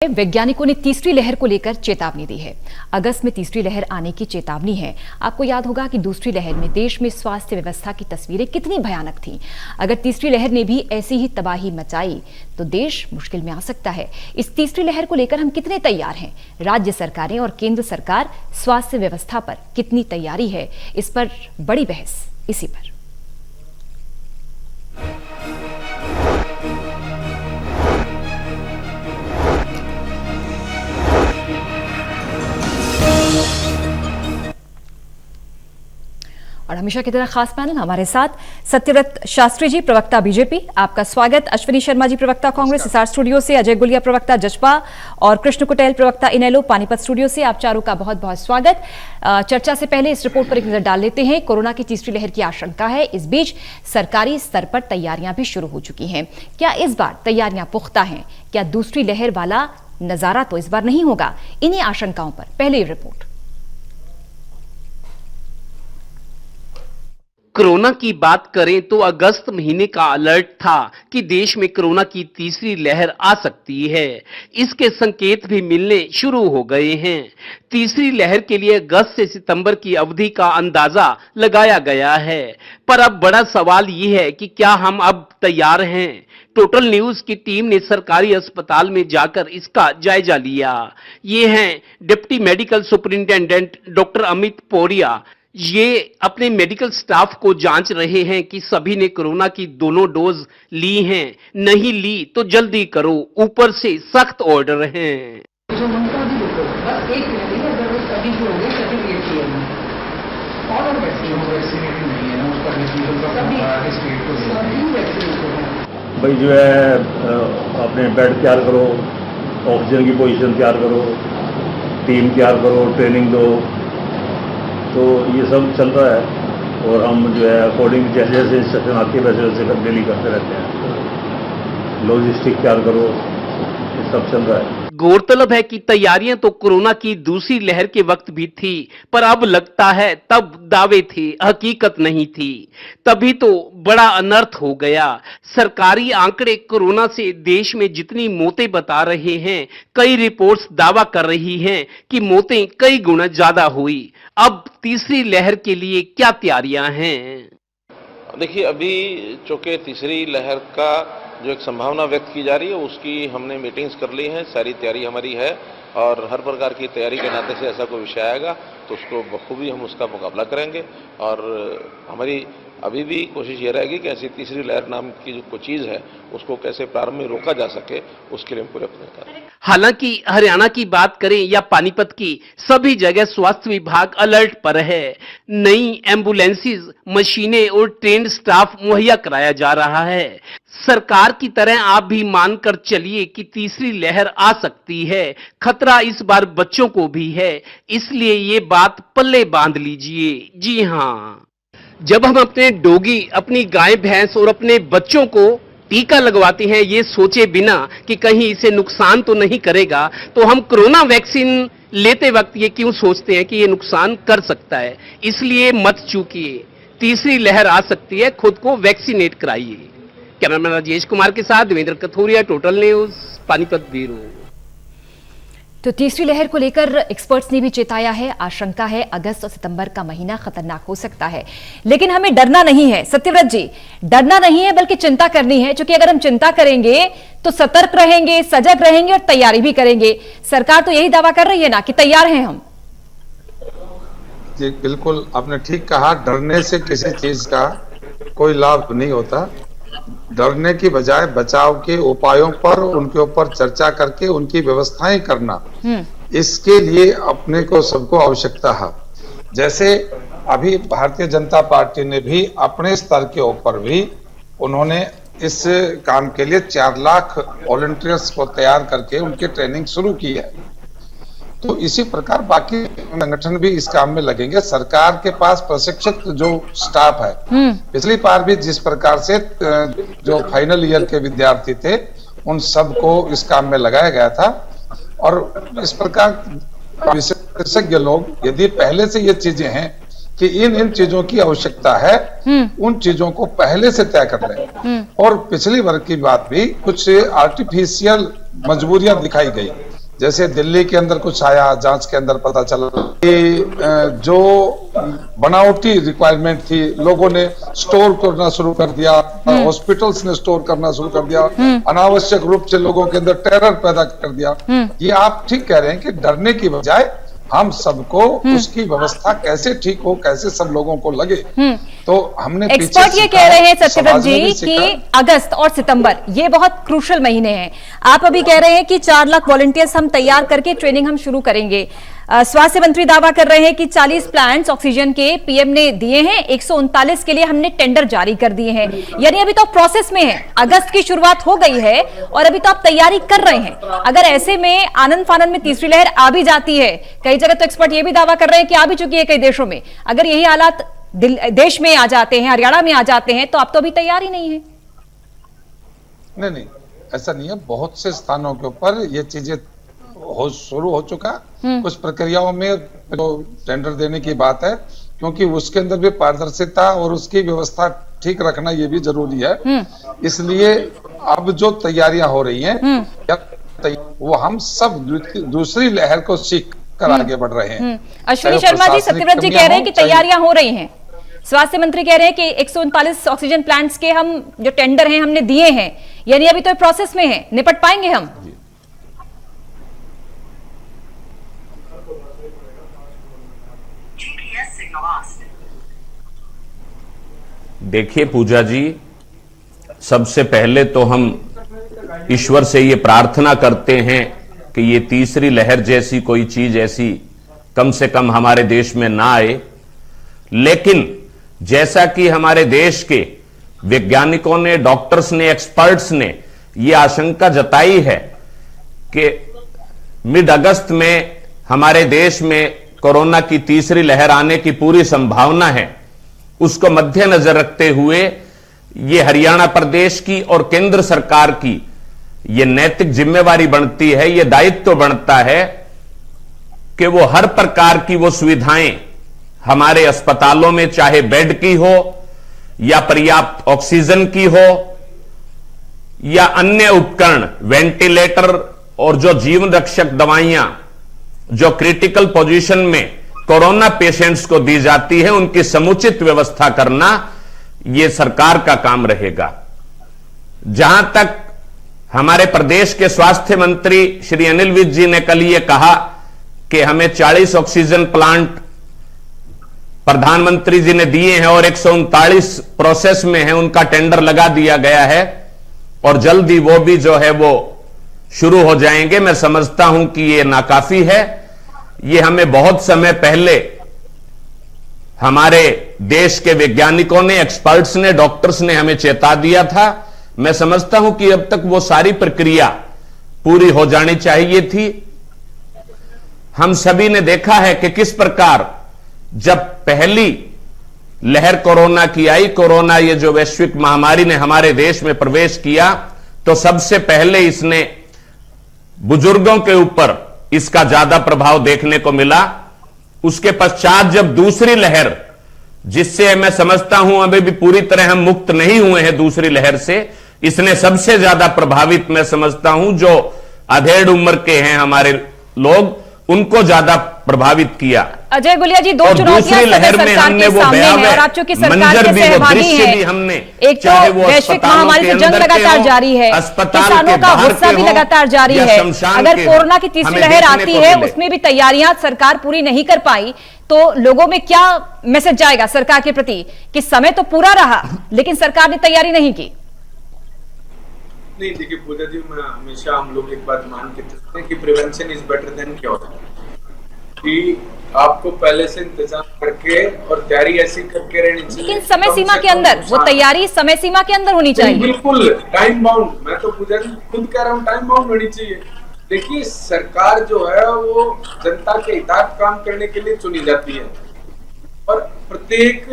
वैज्ञानिकों ने तीसरी लहर को लेकर चेतावनी दी है। अगस्त में तीसरी लहर आने की चेतावनी है। आपको याद होगा कि दूसरी लहर में देश में स्वास्थ्य व्यवस्था की तस्वीरें कितनी भयानक थीं। अगर तीसरी लहर ने भी ऐसी ही तबाही मचाई तो देश मुश्किल में आ सकता है। इस तीसरी लहर को लेकर हम कितने तैयार हैं? राज्य सरकारें और केंद्र सरकार स्वास्थ्य व्यवस्था पर कितनी तैयारी है? इस पर बड़ी बहस इसी पर। और हमेशा की तरह खास पैनल हमारे साथ सत्यव्रत शास्त्री जी, प्रवक्ता बीजेपी, आपका स्वागत। अश्विनी शर्मा जी, प्रवक्ता कांग्रेस हिसार स्टूडियो से, अजय गुलिया, प्रवक्ता जसपा, और कृष्ण कुटेल, प्रवक्ता इनेलो पानीपत स्टूडियो से, आप चारों का बहुत बहुत स्वागत। चर्चा से पहले इस रिपोर्ट पर एक नजर डाल लेते हैं। कोरोना की तीसरी लहर की आशंका है। इस बीच सरकारी स्तर पर तैयारियां भी शुरू हो चुकी हैं। क्या इस बार तैयारियां पुख्ता हैं? क्या दूसरी लहर वाला नजारा तो इस बार नहीं होगा? इन्हीं आशंकाओं पर पहले रिपोर्ट। कोरोना की बात करें तो अगस्त महीने का अलर्ट था कि देश में कोरोना की तीसरी लहर आ सकती है। इसके संकेत भी मिलने शुरू हो गए हैं। तीसरी लहर के लिए अगस्त से सितंबर की अवधि का अंदाजा लगाया गया है। पर अब बड़ा सवाल ये है कि क्या हम अब तैयार हैं? टोटल न्यूज की टीम ने सरकारी अस्पताल में जाकर इसका जायजा लिया। ये हैं deputy medical superintendent doctor Amit Paudiya. ये अपने मेडिकल स्टाफ को जांच रहे हैं कि सभी ने कोरोना की दोनों डोज ली हैं। नहीं ली तो जल्दी करो, ऊपर से सख्त ऑर्डर हैं। जो उनका भी देखो, बस एक मिनट है, अगर वो सभी जो हो गए सर्टिफिकेट किए हैं और वैक्सीनेटेड नहीं है ना, उसका डिसीजन का स्टेट को सभी वैक्सीनेटेड है। भाई जो है अपने बेड तैयार करो, ऑक्सीजन की पोजीशन तैयार करो, टीम तैयार करो, ट्रेनिंग दो, तो ये सब चल रहा है। और हम जो है अकॉर्डिंग जैसे जैसे इंस्ट्रक्शन आती है वैसे वैसे डेली करते रहते हैं। लॉजिस्टिक तैयार करो, ये सब चल रहा है। गौरतलब है कि तैयारियां तो कोरोना की दूसरी लहर के वक्त भी थी, पर अब लगता है तब दावे थे, हकीकत नहीं थी। तभी तो बड़ा अनर्थ हो गया। सरकारी आंकड़े कोरोना से देश में जितनी मौतें बता रहे हैं, कई रिपोर्ट्स दावा कर रही हैं कि मौतें कई गुना ज्यादा हुई। अब तीसरी लहर के लिए क्या तैयारियां हैं? देखिए, अभी चूंकि तीसरी लहर का जो एक संभावना व्यक्त की जा रही है, उसकी हमने मीटिंग्स कर ली हैं, सारी तैयारी हमारी है और हर प्रकार की तैयारी के नाते से ऐसा कोई विषय आएगा तो उसको बखूबी हम उसका मुकाबला करेंगे। और हमारी अभी भी कोशिश ये रहेगी कि ऐसी तीसरी लहर नाम की जो कोई चीज़ है उसको कैसे प्रारंभ में रोका जा सके, उसके लिए हम पूरे प्रयत्न करें। हालांकि हरियाणा की बात करें या पानीपत की, सभी जगह स्वास्थ्य विभाग अलर्ट पर है। नई एम्बुलेंसेज, मशीनें और ट्रेंड स्टाफ मुहैया कराया जा रहा है। सरकार की तरह आप भी मानकर चलिए कि तीसरी लहर आ सकती है। खतरा इस बार बच्चों को भी है, इसलिए ये बात पल्ले बांध लीजिए। जी हाँ, जब हम अपने डोगी, अपनी गाय भैंस और अपने बच्चों को टीका लगवाते हैं ये सोचे बिना कि कहीं इसे नुकसान तो नहीं करेगा, तो हम कोरोना वैक्सीन लेते वक्त ये क्यों सोचते हैं कि ये नुकसान कर सकता है? इसलिए मत चूकिए, तीसरी लहर आ सकती है, खुद को वैक्सीनेट कराइए। कैमरामैन राजेश कुमार के साथ Devendra Kathoria, total news, Panipat bureau. तो तीसरी लहर को लेकर एक्सपर्ट्स ने भी चेताया है। आशंका है अगस्त और सितंबर का महीना खतरनाक हो सकता है, लेकिन हमें डरना नहीं है। सत्यव्रत जी, डरना नहीं है बल्कि चिंता करनी है, क्योंकि अगर हम चिंता करेंगे तो सतर्क रहेंगे, सजग रहेंगे और तैयारी भी करेंगे। सरकार तो यही दावा कर रही है ना कि तैयार हैं हम। जी बिल्कुल, आपने ठीक कहा। डरने से किसी चीज का कोई लाभ नहीं होता। डरने की बजाय बचाव के उपायों पर, उनके ऊपर चर्चा करके उनकी व्यवस्थाएं करना, इसके लिए अपने को सबको आवश्यकता है। जैसे अभी भारतीय जनता पार्टी ने भी अपने स्तर के ऊपर भी उन्होंने इस काम के लिए 4 लाख वॉलंटियर्स को तैयार करके उनकी ट्रेनिंग शुरू की है। तो इसी प्रकार बाकी संगठन भी इस काम में लगेंगे। सरकार के पास प्रशिक्षित जो स्टाफ है, पिछली बार भी जिस प्रकार से जो फाइनल ईयर के विद्यार्थी थे उन सबको इस काम में लगाया गया था। और इस प्रकार विशेषज्ञ लोग, यदि पहले से ये चीजें हैं कि इन चीजों की आवश्यकता है, उन चीजों को पहले से तय कर लें। और पिछली बार की बात भी कुछ आर्टिफिशियल मजबूरियां दिखाई गई। जैसे दिल्ली के अंदर कुछ आया, जांच के अंदर पता चला कि जो बनावटी रिक्वायरमेंट थी, लोगों ने स्टोर करना शुरू कर दिया, हॉस्पिटल्स ने स्टोर करना शुरू कर दिया, अनावश्यक रूप से लोगों के अंदर टेरर पैदा कर दिया। ये आप ठीक कह रहे हैं कि डरने की बजाय हम सबको उसकी व्यवस्था कैसे ठीक हो, कैसे सब लोगों को लगे, तो हमने एक्सपर्ट ये कह रहे हैं सत्यव्रत जी कि अगस्त और सितंबर ये बहुत क्रूशल महीने हैं। आप अभी कह रहे हैं कि 4 लाख वॉलंटियर्स हम तैयार करके ट्रेनिंग हम शुरू करेंगे। स्वास्थ्य मंत्री दावा कर रहे हैं कि 40 प्लांट्स ऑक्सीजन के पीएम ने दिए हैं, 139 के लिए हमने टेंडर जारी कर दिए हैं, यानी अभी तो प्रोसेस में है। अगस्त की शुरुआत हो गई है और अभी तो आप तैयारी कर रहे हैं। अगर ऐसे में आनंद फानंद में तीसरी लहर आ भी जाती है, कई जगह तो एक्सपर्ट ये भी दावा कर रहे हैं कि आ भी चुकी है कई देशों में, अगर यही हालात देश में आ जाते हैं, हरियाणा में आ जाते हैं, तो आप तो अभी तैयार ही नहीं है। नहीं, ऐसा नहीं है। बहुत से स्थानों के ऊपर ये चीजें शुरू हो चुका। कुछ प्रक्रियाओं में जो टेंडर देने की बात है, क्योंकि उसके अंदर भी पारदर्शिता और उसकी व्यवस्था ठीक रखना ये भी जरूरी है। इसलिए अब जो तैयारियां हो रही हैं, वो हम सब दूसरी लहर को सीख कर आगे बढ़ रहे हैं। अश्विनी शर्मा जी, सत्यव्रत जी कह रहे हैं कि तैयारियां हो रही हैं। स्वास्थ्य मंत्री कह रहे हैं कि 139 ऑक्सीजन प्लांट्स के हम जो टेंडर हैं हमने दिए हैं, यानी अभी तो प्रोसेस में है, निपट पाएंगे हम। देखिए पूजा जी, सबसे पहले तो हम ईश्वर से ये प्रार्थना करते हैं कि ये तीसरी लहर जैसी कोई चीज ऐसी कम से कम हमारे देश में ना आए। लेकिन जैसा कि हमारे देश के वैज्ञानिकों ने, डॉक्टर्स ने, एक्सपर्ट्स ने ये आशंका जताई है कि मिड अगस्त में हमारे देश में कोरोना की तीसरी लहर आने की पूरी संभावना है, उसको मद्देनजर रखते हुए ये हरियाणा प्रदेश की और केंद्र सरकार की ये नैतिक जिम्मेवारी बनती है, ये दायित्व बनता है कि वो हर प्रकार की वो सुविधाएं हमारे अस्पतालों में, चाहे बेड की हो या पर्याप्त ऑक्सीजन की हो या अन्य उपकरण, वेंटिलेटर और जो जीवन रक्षक दवाइयां जो क्रिटिकल पोजीशन में कोरोना पेशेंट्स को दी जाती है, उनकी समुचित व्यवस्था करना यह सरकार का काम रहेगा। जहां तक हमारे प्रदेश के स्वास्थ्य मंत्री श्री अनिल विज जी ने कल ये कहा कि हमें 40 ऑक्सीजन प्लांट प्रधानमंत्री जी ने दिए हैं और 139 प्रोसेस में है, उनका टेंडर लगा दिया गया है और जल्दी वो भी जो है वो शुरू हो जाएंगे। मैं समझता हूं कि ये नाकाफी है। ये हमें बहुत समय पहले हमारे देश के वैज्ञानिकों ने, एक्सपर्ट्स ने, डॉक्टर्स ने हमें चेता दिया था। मैं समझता हूं कि अब तक वो सारी प्रक्रिया पूरी हो जानी चाहिए थी। हम सभी ने देखा है कि किस प्रकार जब पहली लहर कोरोना की आई, कोरोना ये जो वैश्विक महामारी ने हमारे देश में प्रवेश किया, तो सबसे पहले इसने बुजुर्गों के ऊपर इसका ज्यादा प्रभाव देखने को मिला। उसके पश्चात जब दूसरी लहर, जिससे मैं समझता हूं अभी भी पूरी तरह हम मुक्त नहीं हुए हैं दूसरी लहर से, इसने सबसे ज्यादा प्रभावित मैं समझता हूं जो अधेड़ उम्र के हैं हमारे लोग, उनको ज्यादा प्रभावित किया। अजय गुलिया जी, दो चुनौतियां लहर में हमने वो है और आप चूंकि सरकार के सहभागी हैं, हमने एक तो वैश्विक महामारी से जंग लगातार जारी है, किसानों का गुस्सा भी लगातार जारी है। अगर कोरोना की तीसरी लहर आती है, उसमें भी तैयारियां सरकार पूरी नहीं कर पाई, तो लोगों में क्या मैसेज जाएगा सरकार के प्रति कि समय तो पूरा रहा लेकिन सरकार ने तैयारी नहीं की? नहीं, देखिए पूजा जी, मैं हमेशा हम लोग एक बात मान के चलते हैं कि prevention is better than cure, कि आपको पहले से इंतजाम करके और तैयारी ऐसी करके रहनी चाहिए, लेकिन समय सीमा के अंदर, वो तैयारी समय सीमा के अंदर होनी चाहिए। बिल्कुल टाइम बाउंड, मैं तो पूजा जी खुद कह रहा हूँ टाइम बाउंड होनी चाहिए। देखिए, सरकार जो है वो जनता के हितार्थ काम करने के लिए चुनी जाती है और प्रत्येक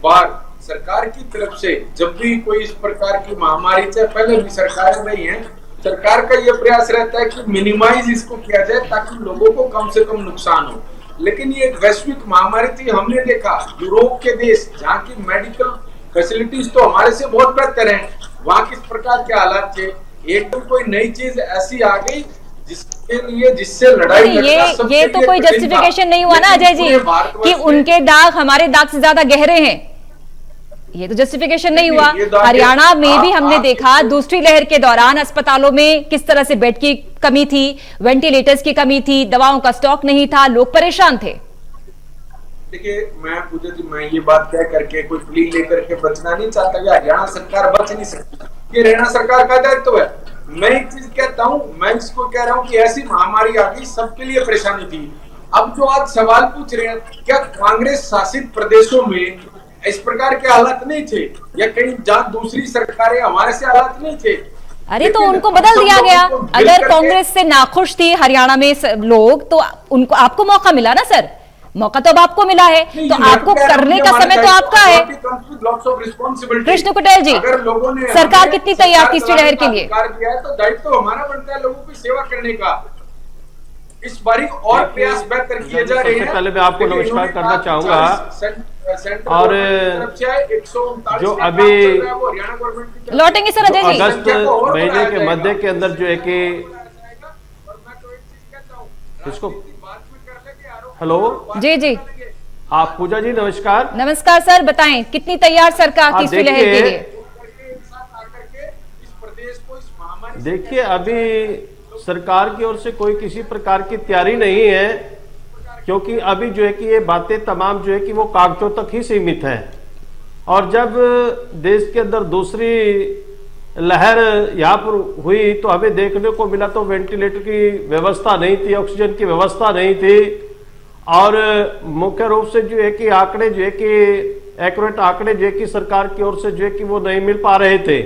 बार सरकार की तरफ से जब भी कोई इस प्रकार की महामारी, चाहे पहले भी सरकारें रही हैं, सरकार का यह प्रयास रहता है कि मिनिमाइज इसको किया जाए ताकि लोगों को कम से कम नुकसान हो। लेकिन ये एक वैश्विक महामारी थी। हमने देखा यूरोप के देश जहाँ की मेडिकल फैसिलिटीज तो हमारे से बहुत बेहतर हैं, वहाँ किस प्रकार के हालात थे। एकदम कोई नई चीज ऐसी आ गई जिसके लिए जिससे लड़ाई नहीं, लड़ना सबके ये तो लिए कोई कठिन था। जस्टिफिकेशन नहीं हुआ ना लेकिन अजय जी पूरे भारतवर्ष कि में- उनके दाग हमारे दाग से ज्यादा गहरे हैं। ये तो जस्टिफिकेशन नहीं हुआ। ये दाग- हरियाणा में भी हमने आप- देखा दूसरी लहर के दौरान अस्पतालों में किस तरह से बेड की कमी थी, वेंटिलेटर्स की कमी थी, दवाओं का स्टॉक नहीं था, लोग परेशान थे। देखिए मैं पूजा जी, मैं ये बात कह करके कोई प्ली लेकर के बचना नहीं चाहता कि हरियाणा सरकार बच नहीं सकती, ये हरियाणा सरकार का दायित्व है। मैं एक चीज कहता हूँ, मैं इसको कह रहा हूँ कि ऐसी महामारी आ गई, सबके लिए परेशानी थी। अब जो आज सवाल पूछ रहे हैं, क्या कांग्रेस शासित प्रदेशों में इस प्रकार के हालात नहीं थे, या कहीं जहाँ दूसरी सरकारें हमारे से हालात नहीं थे? अरे तो लेकिन उनको हम बदल सब दिया लोगों गया। को मिल अगर करके- कांग्रेस से नाखुश थी हरियाणा में लोग, तो उनको आपको मौका मिला ना सर, मौका तो अब आपको मिला है, नहीं, तो मैं आपको कह रहा हूं करने कि का हमारे समय तो दायित्व आपका है। lots of responsibility। Krishna Kutel जी, अगर लोगों ने सरकार हमें कितनी तैयार सरकार तीसरी लहर के चलाने लिए? का अधिकार दिया है, तो दायित्व हमारा बनता है लोगों की सेवा करने का। इस बारी और प्रयास बेहतर किए जा रहे हैं। सबसे पहले मैं आपको लेकिन नमस्कार इन्होंने करना कहा कि चाहूंगा। सेंट्रल और गवर्नमेंट की तरफ से आए, 139 जो का काम अभी चल रहा है, वो हरियाणा गवर्नमेंट की तरफ से- लौटेंगे सर अजय जी। अगस्त संख्या को और महीने बढ़ाया के जाएगा। मध्य के अंदर जो है कि और मैं तो एक चीज कहता हूं, इसको राजनीति बाद में कर लेंगे, आरोप हेलो जी जी, आप पूजा जी नमस्कार। नमस्कार सर, बताएं कितनी तैयार सरकार हाँ, तीसरी लहर के देखिए, लिए? करके एक साथ आकर के इस प्रदेश को इस महामारी से देखिए अभी सरकार की ओर से कोई किसी प्रकार की तैयारी नहीं है, क्योंकि अभी जो है कि ये बातें तमाम जो है कि वो कागजों तक ही सीमित है। और जब देश के अंदर दूसरी लहर यहाँ पर हुई तो हमें देखने को मिला तो वेंटिलेटर की व्यवस्था नहीं थी, ऑक्सीजन की व्यवस्था नहीं थी, और मुख्य रूप से जो है कि आंकड़े जो है कि एक्यूरेट आंकड़े जो है कि सरकार की ओर से जो है कि वो नहीं मिल पा रहे थे।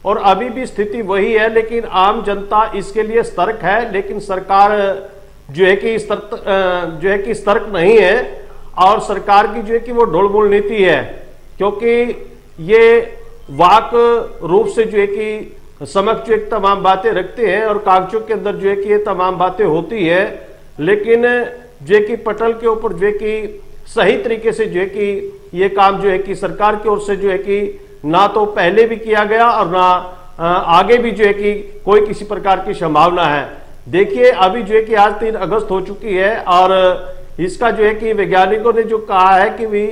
और अभी भी स्थिति वही है, लेकिन आम जनता इसके लिए सतर्क है, लेकिन सरकार जो है कि सतर्क नहीं है, और सरकार की जो है कि वो ढोलमोल नीति है, क्योंकि ये वाक रूप से जो है कि समक्ष जो एक तमाम बातें रखते हैं और कागजों के अंदर जो है कि ये तमाम बातें होती है, लेकिन जो है कि पटल के ऊपर जो है कि सही तरीके से जो है कि ये काम जो है कि सरकार की ओर से जो है कि ना तो पहले भी किया गया और ना आगे भी जो है कि कोई किसी प्रकार की संभावना है। देखिए अभी जो है कि आज 3 अगस्त हो चुकी है, और इसका जो है कि वैज्ञानिकों ने जो कहा है कि भी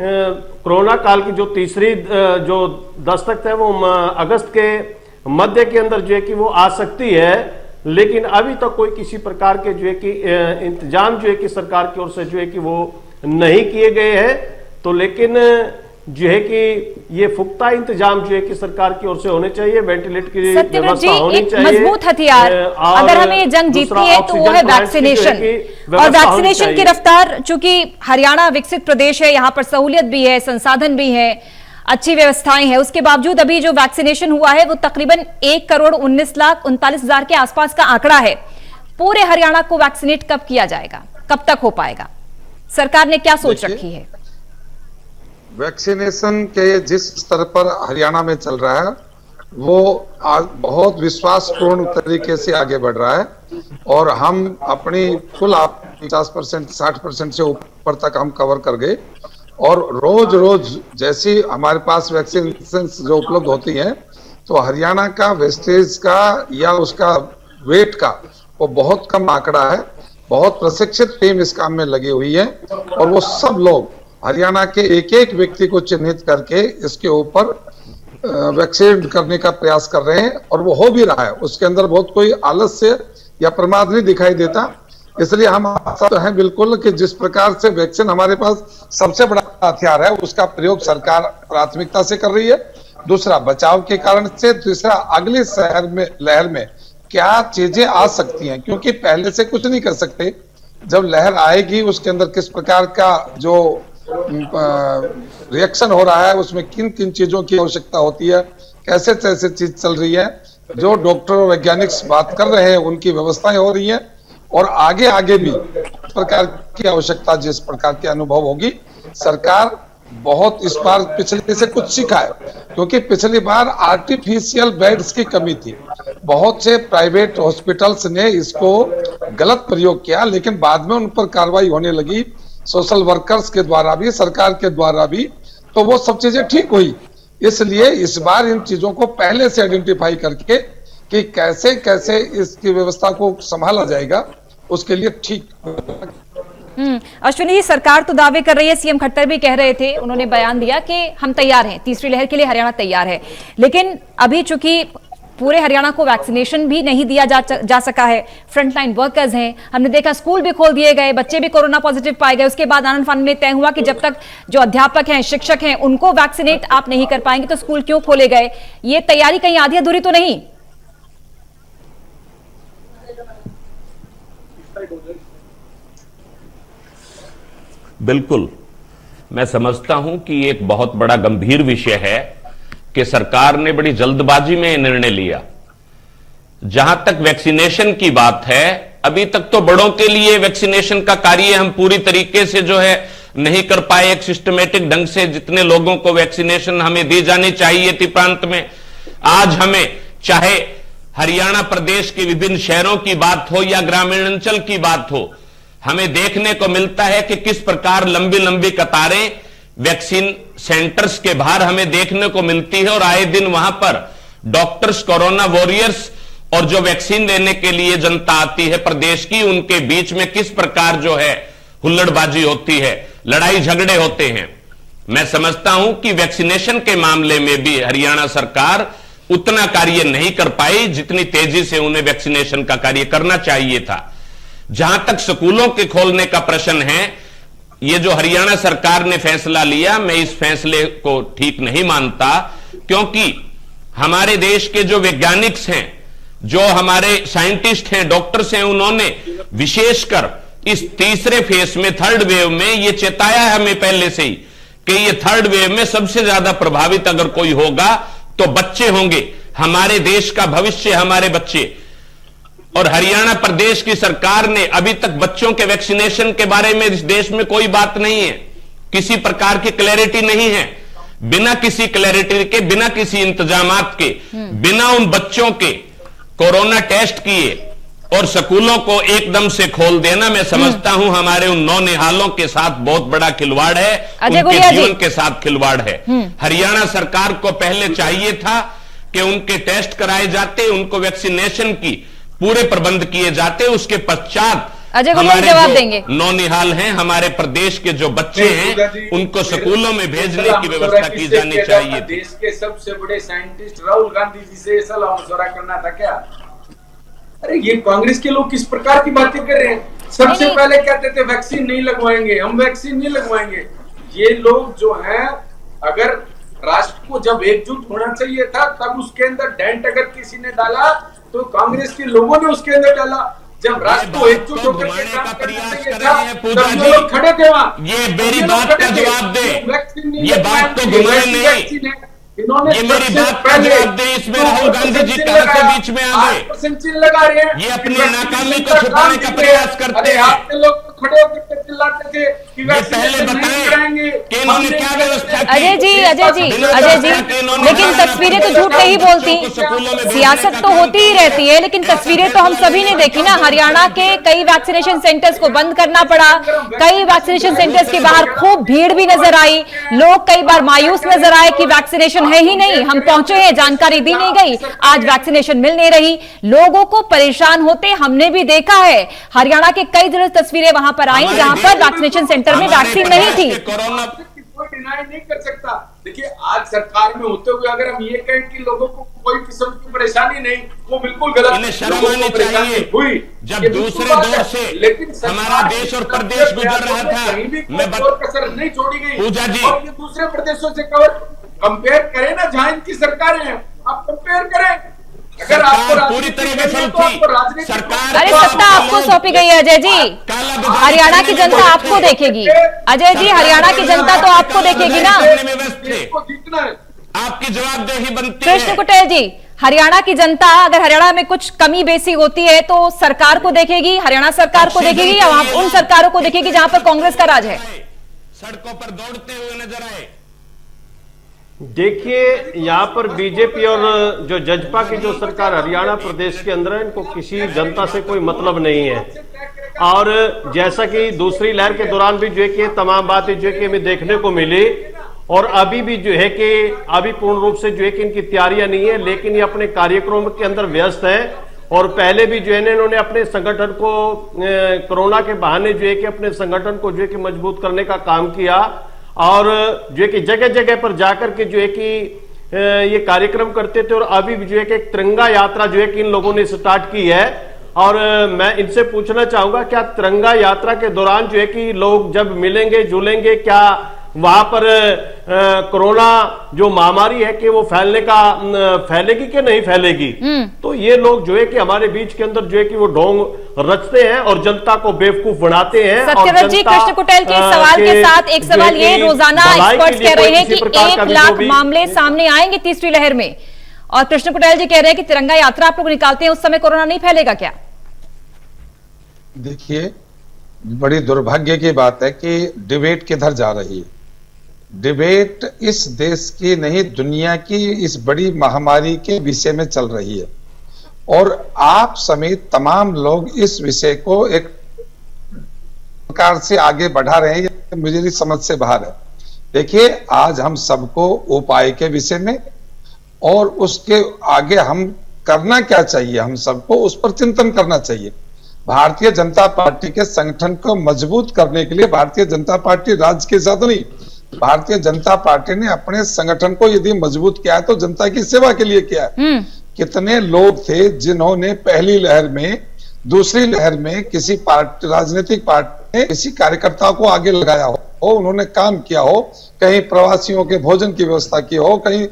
कोरोना काल की जो तीसरी जो दस्तक है वो अगस्त के मध्य के अंदर जो है कि वो आ सकती है, लेकिन अभी तक कोई किसी प्रकार के जो है कि इंतजाम जो है कि सरकार की ओर से जो है कि वो नहीं किए गए हैं। तो लेकिन जो है कि ये पुख्ता इंतजाम जो है कि सरकार की ओर से होने चाहिए, वेंटिलेटर की सत्यव्रत जी, व्यवस्था होनी एक चाहिए, मजबूत हथियार और अगर हमें ये जंग दूसरा जीतनी है तो वो है ऑक्सीजन प्लांट्स की जो है वैक्सीनेशन। कि और व्यवस्था होनी वैक्सीनेशन की चाहिए। रफ्तार, चूंकि हरियाणा विकसित प्रदेश है, यहाँ पर सहूलियत भी है, संसाधन भी है, अच्छी व्यवस्थाएं हैं, उसके बावजूद अभी जो वैक्सीनेशन हुआ है वो तकरीबन 1,19,39,000 के आसपास का आंकड़ा है। पूरे हरियाणा को वैक्सीनेट कब किया जाएगा, कब तक हो पाएगा? सरकार ने क्या सोच देखिए, रखी है? वैक्सीनेशन के जिस स्तर पर हरियाणा में चल रहा है वो आज बहुत विश्वासपूर्ण तरीके से आगे बढ़ रहा है, और हम अपनी कुल 50% 60% से ऊपर तक हम कवर कर गए, और रोज रोज जैसी हमारे पास वैक्सीन जो उपलब्ध होती हैं तो हरियाणा का वेस्टेज का या उसका वेट का वो बहुत कम आंकड़ा है। बहुत प्रशिक्षित टीम इस काम में लगी हुई है, और वो सब लोग हरियाणा के एक एक व्यक्ति को चिन्हित करके इसके ऊपर वैक्सीन करने का प्रयास कर रहे हैं, और वो हो भी रहा है। उसके अंदर बहुत कोई आलस्य या प्रमाद नहीं दिखाई देता। इसलिए हम आशा हैं बिल्कुल कि जिस प्रकार से वैक्सीन हमारे पास सबसे बड़ा हथियार है उसका प्रयोग सरकार प्राथमिकता से कर रही है। दूसरा बचाव के कारण से, तीसरा अगली लहर में क्या चीजें आ सकती हैं, क्योंकि पहले से कुछ नहीं कर सकते। जब लहर आएगी उसके अंदर किस प्रकार का जो रिएक्शन हो रहा है, उसमें किन किन चीजों की आवश्यकता होती है, कैसे कैसे चीज चल रही है, जो डॉक्टर और वैज्ञानिक बात कर रहे हैं उनकी व्यवस्थाएं हो रही हैं, और आगे आगे भी इस प्रकार की आवश्यकता जिस प्रकार के अनुभव होगी, सरकार बहुत इस बार पिछले से कुछ सीखा है, क्योंकि पिछली बार आर्टिफिशियल बेड्स की कमी थी। बहुत से प्राइवेट हॉस्पिटल्स ने इसको गलत प्रयोग किया, लेकिन बाद में उन पर कार्रवाई होने लगी, सोशल वर्कर्स के द्वारा भी, सरकार के द्वारा भी, तो वो सब चीजें ठीक हुई। इसलिए इस बार इन चीजों को पहले से आइडेंटिफाई करके कि कैसे कैसे इसकी व्यवस्था को संभाला जाएगा, उसके लिए ठीक। अश्विनी जी, सरकार तो दावे कर रही है, सीएम खट्टर भी कह रहे थे, उन्होंने बयान दिया कि हम तैयार हैं, तीसरी लहर के लिए हरियाणा तैयार है, लेकिन अभी चूंकि पूरे हरियाणा को वैक्सीनेशन भी नहीं दिया जा सका है, फ्रंटलाइन वर्कर्स हैं, हमने देखा स्कूल भी खोल दिए गए, बच्चे भी कोरोना पॉजिटिव पाए गए, उसके बाद आनंद फानन में तय हुआ कि जब तक जो अध्यापक हैं, शिक्षक हैं, उनको वैक्सीनेट आप नहीं कर पाएंगे तो स्कूल क्यों खोले गए? ये तैयारी कहीं आधी अधूरी तो नहीं? बिल्कुल, मैं समझता हूं कि एक बहुत बड़ा गंभीर विषय है कि सरकार ने बड़ी जल्दबाजी में निर्णय लिया। जहां तक वैक्सीनेशन की बात है, अभी तक तो बड़ों के लिए वैक्सीनेशन का कार्य हम पूरी तरीके से जो है नहीं कर पाए, एक सिस्टमेटिक ढंग से जितने लोगों को वैक्सीनेशन हमें दी जानी चाहिए थी प्रांत में। आज हमें चाहे हरियाणा प्रदेश के विभिन्न शहरों की बात हो या ग्रामीण अंचल की बात हो, हमें देखने को मिलता है कि किस प्रकार लंबी लंबी कतारें वैक्सीन सेंटर्स के बाहर हमें देखने को मिलती है, और आए दिन वहां पर डॉक्टर्स, कोरोना वॉरियर्स और जो वैक्सीन लेने के लिए जनता आती है प्रदेश की, उनके बीच में किस प्रकार जो है हुल्लड़बाजी होती है, लड़ाई झगड़े होते हैं। मैं समझता हूं कि वैक्सीनेशन के मामले में भी हरियाणा सरकार उतना कार्य नहीं कर पाई जितनी तेजी से उन्हें वैक्सीनेशन का कार्य करना चाहिए था। जहां तक स्कूलों के खोलने का प्रश्न है, ये जो हरियाणा सरकार ने फैसला लिया, मैं इस फैसले को ठीक नहीं मानता, क्योंकि हमारे देश के जो वैज्ञानिक्स हैं, जो हमारे साइंटिस्ट हैं, डॉक्टर्स हैं, उन्होंने विशेषकर इस तीसरे फेज में, थर्ड वेव में ये चेताया है हमें पहले से ही कि ये थर्ड वेव में सबसे ज्यादा प्रभावित अगर कोई होगा तो बच्चे होंगे, हमारे देश का भविष्य, हमारे बच्चे। और हरियाणा प्रदेश की सरकार ने अभी तक बच्चों के वैक्सीनेशन के बारे में इस देश में कोई बात नहीं है, किसी प्रकार की क्लैरिटी नहीं है। बिना किसी क्लैरिटी के, बिना किसी इंतजामात के, बिना उन बच्चों के कोरोना टेस्ट किए और स्कूलों को एकदम से खोल देना, मैं समझता हूं हमारे उन नौनिहालों के साथ बहुत बड़ा खिलवाड़ है, उनके जीवन के साथ खिलवाड़ है। हरियाणा सरकार को पहले चाहिए था कि उनके टेस्ट कराए जाते, उनको वैक्सीनेशन की पूरे प्रबंध किए जाते, उसके पश्चात हमारे जवाब देंगे। नौनिहाल हैं, हमारे प्रदेश के जो बच्चे हैं, उनको स्कूलों में भेजने की व्यवस्था की जानी चाहिए। देश के सबसे बड़े साइंटिस्ट राहुल गांधी जी से सलाह मशवरा करना था क्या? अरे ये कांग्रेस के लोग किस प्रकार की बातें कर रहे हैं? सबसे पहले कहते थे वैक्सीन नहीं लगवाएंगे, हम वैक्सीन नहीं लगवाएंगे। ये लोग जो हैं, अगर राष्ट्र को जब एकजुट होना चाहिए था, तब उसके अंदर डेंट अगर किसी ने डाला तो कांग्रेस के लोगों ने उसके अंदर डाला। जब राष्ट्र को एकजुट होकर के काम करना चाहिए था, तब ये लोग खड़े थे वहां। ये मेरी बात का जवाब दे, ये बात तो घुमाए नहीं, इन्होंने ये मेरी बात का जवाब दे, इसमें राहुल गांधी जी तरह से बीच में आ गए, लगा रहे हैं, ये अपनी नाकामी को छुपाने का प्रयास करते हैं। आपके लोग खड़े होकर चिल्लाते थे कि पहले बताएं कि इन्होंने क्या व्यवस्था की। अजय जी, लेकिन तस्वीरें तो झूठ नहीं बोलती, सियासत तो होती ही रहती है, लेकिन तस्वीरें तो हम सभी ने देखी ना। हरियाणा के कई वैक्सीनेशन सेंटर्स को बंद करना पड़ा, कई वैक्सीनेशन सेंटर्स के बाहर खूब भीड़ भी नजर आई, लोग कई बार मायूस नजर आए कि वैक्सीनेशन है ही नहीं, हम पहुंचे हैं, जानकारी दी नहीं गई, आज वैक्सीनेशन मिल नहीं रही, लोगों को परेशान होते हमने भी देखा है। हरियाणा के कई जगह तस्वीरें वहां पर आई जहां पर वैक्सीनेशन सेंटर में वैक्सीन नहीं थी। कोरोना कोई डिनाई नहीं कर सकता। देखिए, आज सरकार में होते हुए अगर हम ये कहें कि लोगों को कोई किस्म की परेशानी नहीं, वो बिल्कुल गलत। इन्हें शर्म आनी चाहिए। हुई जब दूसरे दौर से लेकिन हमारा देश और प्रदेश गुजर रहा था, मैं कसर नहीं छोड़ी गई। पूजा जी, और ये दूसरे प्रदेशों से कंपेयर करें ना, जहां इनकी सरकारें हैं, आप कंपेयर करें। अगर आपको पूरी तरह विफल थी सरकार। अरे सत्ता आपको सौंपी गई है अजय जी, हरियाणा की जनता आपको देखेगी। अजय जी, हरियाणा की जनता तो आपको देखेगी ना, आपकी जवाबदेही बनती है। कृष्ण कुटेल जी, हरियाणा की जनता अगर हरियाणा में कुछ कमी बेसी होती है तो सरकार को देखेगी, हरियाणा सरकार को देखेगी, या उन सरकारों को देखेगी जहां पर कांग्रेस का राज है? सड़कों पर दौड़ते हुए नजर आए। देखिए, यहाँ पर बीजेपी और जो जजपा की जो सरकार हरियाणा प्रदेश के अंदर है, इनको किसी जनता से कोई मतलब नहीं है। और जैसा कि दूसरी लहर के दौरान भी जो है कि तमाम बातें जो है कि हमें देखने को मिली, और अभी भी जो है कि अभी पूर्ण रूप से जो है कि इनकी तैयारियां नहीं है, लेकिन ये अपने कार्यक्रम के अंदर व्यस्त है। और पहले भी जो है इन्होंने अपने संगठन को कोरोना के बहाने जो है कि अपने संगठन को जो है कि मजबूत करने का काम किया, और जो है कि जगह जगह पर जाकर के जो है कि ये कार्यक्रम करते थे। और अभी भी जो है कि एक तिरंगा यात्रा जो है कि इन लोगों ने स्टार्ट की है। और मैं इनसे पूछना चाहूंगा, क्या तिरंगा यात्रा के दौरान जो है कि लोग जब मिलेंगे जुलेंगे, क्या वहां पर कोरोना जो महामारी है कि वो फैलेगी कि नहीं फैलेगी? तो ये लोग जो है कि हमारे बीच के अंदर जो है कि वो ढोंग रचते हैं और जनता को बेवकूफ बनाते हैं। सत्यव्रत जी, कृष्ण कुटेल के सवाल के साथ एक सवाल ये, रोजाना एक्सपर्ट्स कह रहे हैं कि 1 लाख मामले सामने आएंगे तीसरी लहर में, और कृष्ण कुटेल जी कह रहे हैं कि तिरंगा यात्रा आप लोग निकालते हैं उस समय कोरोना नहीं फैलेगा क्या? देखिए, बड़ी दुर्भाग्य की बात है कि डिबेट किधर जा रही है। डिबेट इस देश की नहीं, दुनिया की इस बड़ी महामारी के विषय में चल रही है, और आप समेत तमाम लोग इस विषय को एक प्रकार से आगे बढ़ा रहे हैं, ये मेरी समझ से बाहर है। देखिए, आज हम सबको उपाय के विषय में और उसके आगे हम करना क्या चाहिए, हम सबको उस पर चिंतन करना चाहिए। भारतीय जनता पार्टी के संगठन को मजबूत करने के लिए भारतीय जनता पार्टी राज्य के साथ नहीं, भारतीय जनता पार्टी ने अपने संगठन को यदि मजबूत किया है तो जनता की सेवा के लिए किया है। कितने लोग थे जिन्होंने पहली लहर में, दूसरी लहर में किसी पार्टी, राजनीतिक पार्टी ने किसी कार्यकर्ता को आगे लगाया हो, उन्होंने काम किया हो, कहीं प्रवासियों के भोजन की व्यवस्था की हो, कहीं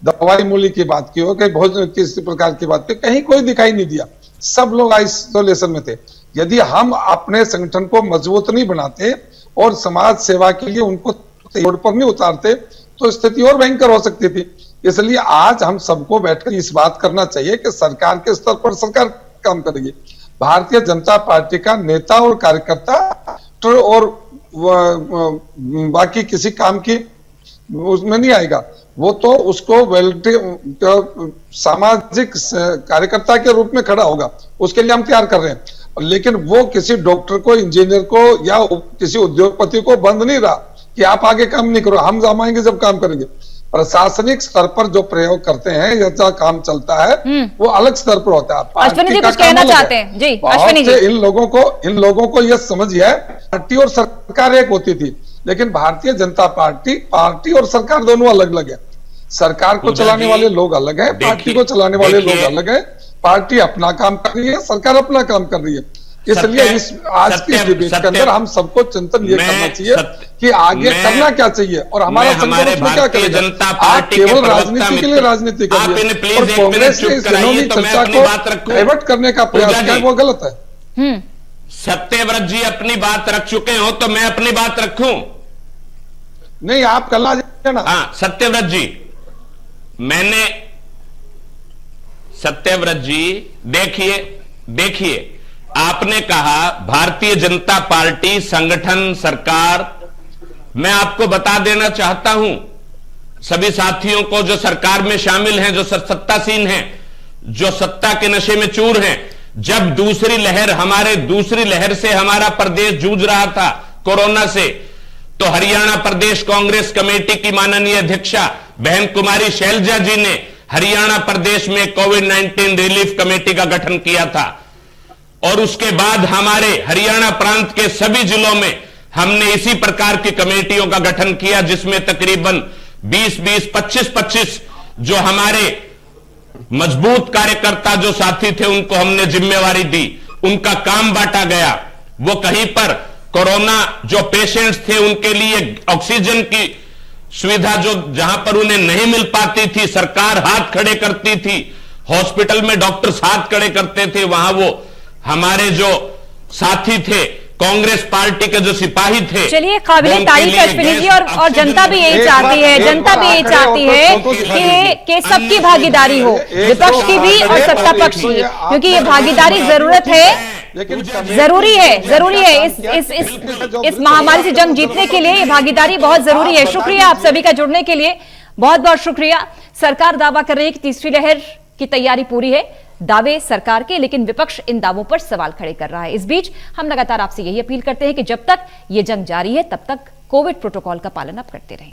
दवाई मूल्य की बात की हो, कहीं भोजन किसी प्रकार की बात की, कहीं कोई दिखाई नहीं दिया, सब लोग आइसोलेशन में थे। यदि हम अपने संगठन को मजबूत नहीं बनाते और समाज सेवा के लिए उनको रोड पर नहीं उतारते तो स्थिति और भयंकर हो सकती थी। इसलिए आज हम सबको बैठकर इस बात करना चाहिए कि सरकार के स्तर पर सरकार काम करेगी, भारतीय जनता पार्टी का नेता और कार्यकर्ता और बाकी किसी काम की उसमें नहीं आएगा, वो तो उसको सामाजिक कार्यकर्ता के रूप में खड़ा होगा, उसके लिए हम तैयार कर रहे हैं। लेकिन वो किसी डॉक्टर को, इंजीनियर को या किसी उद्योगपति को बंद नहीं रहा कि आप आगे काम नहीं करो, हम आएंगे जब काम करेंगे। प्रशासनिक स्तर पर जो प्रयोग करते हैं या जो काम चलता है वो अलग स्तर पर होता है। अश्विनी जी कुछ कहना चाहते हैं? जी अश्विनी जी। इन लोगों को यह समझिए, पार्टी और सरकार एक होती थी, लेकिन भारतीय जनता पार्टी और सरकार दोनों अलग अलग है। सरकार को चलाने वाले लोग अलग है, पार्टी को चलाने वाले लोग अलग है। पार्टी अपना काम कर रही है, सरकार अपना काम कर रही है। इसलिए इस आज की डिबेट के अंदर हम सबको चिंतन ये करना चाहिए कि आगे करना क्या चाहिए और हमारा संगठन उसमें क्या करेगा। आप केवल राजनीति के लिए राजनीति करिए और कांग्रेस ने इस इन्होंने चर्चा को डाइवर्ट करने का प्रयास किया, वो गलत है। सत्यव्रत जी अपनी बात रख चुके हो तो मैं अपनी बात रखूं? नहीं, आप कल आ जाए ना। हाँ, सत्यव्रत जी, मैंने सत्यव्रत जी देखिए आपने कहा भारतीय जनता पार्टी संगठन सरकार, मैं आपको बता देना चाहता हूं सभी साथियों को जो सरकार में शामिल हैं, जो सत्तासीन हैं, जो सत्ता के नशे में चूर हैं, जब दूसरी लहर से हमारा प्रदेश जूझ रहा था कोरोना से, तो हरियाणा प्रदेश कांग्रेस कमेटी की माननीय अध्यक्षा बहन कुमारी शैलजा जी ने हरियाणा प्रदेश में कोविड-19 रिलीफ कमेटी का गठन किया था। और उसके बाद हमारे हरियाणा प्रांत के सभी जिलों में हमने इसी प्रकार की कमेटियों का गठन किया, जिसमें तकरीबन 20-20, 25-25 जो हमारे मजबूत कार्यकर्ता जो साथी थे उनको हमने जिम्मेवारी दी, उनका काम बांटा गया। वो कहीं पर कोरोना जो पेशेंट्स थे उनके लिए ऑक्सीजन की सुविधा जो जहां पर उन्हें नहीं मिल पाती थी, सरकार हाथ खड़े करती थी, हॉस्पिटल में डॉक्टर्स हाथ खड़े करते थे, वहां वो हमारे जो साथी थे, कांग्रेस पार्टी के जो सिपाही थे। चलिए, काबिले तारीफ अश्विनी जी, और जनता भी यही चाहती है, जनता भी यही चाहती है कि सबकी भागीदारी हो, विपक्ष की भी और सत्ता पक्ष की, क्योंकि ये भागीदारी जरूरी है इस महामारी से जंग जीतने के लिए। ये भागीदारी बहुत जरूरी है। शुक्रिया आप सभी का जुड़ने के लिए, बहुत बहुत शुक्रिया। सरकार दावा कर रही है कि तीसरी लहर की तैयारी पूरी है, दावे सरकार के, लेकिन विपक्ष इन दावों पर सवाल खड़े कर रहा है। इस बीच हम लगातार आपसे यही अपील करते हैं कि जब तक ये जंग जारी है तब तक कोविड प्रोटोकॉल का पालन आप करते रहें।